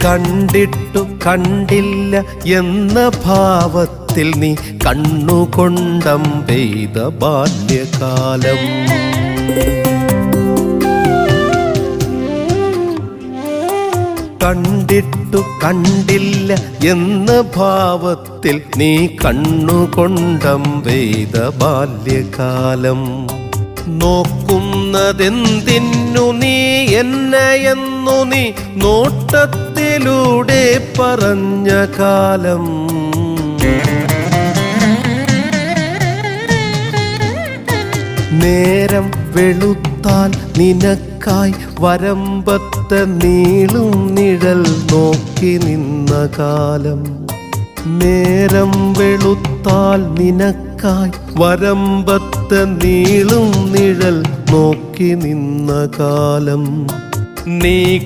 കണ്ടിട്ടു കണ്ടില്ല എന്ന ഭാവത്തിൽ നീ കണ്ണുകൊണ്ടം പെയ്ത ബാല്യകാലം. കണ്ടിട്ടു കണ്ടില്ല എന്ന ഭാവത്തിൽ നീ കണ്ണുകൊണ്ടം പെയ്ത ബാല്യകാലം. നോക്കുന്നതെന്തിന്നു നീ എന്നെയെന്നു നീ നോട്ടത്തിലൂടെ പറഞ്ഞ കാലം. നേരം വെളുത്താൽ നിനക്കായി വരമ്പത്ത് നീളും നിഴൽ നോക്കി നിന്ന കാലം. നേരം വെളുത്താൽ നിനക്കായി വരമ്പത്ത് നീളും നിഴൽ നോക്കി നിന്ന കാലം. നീ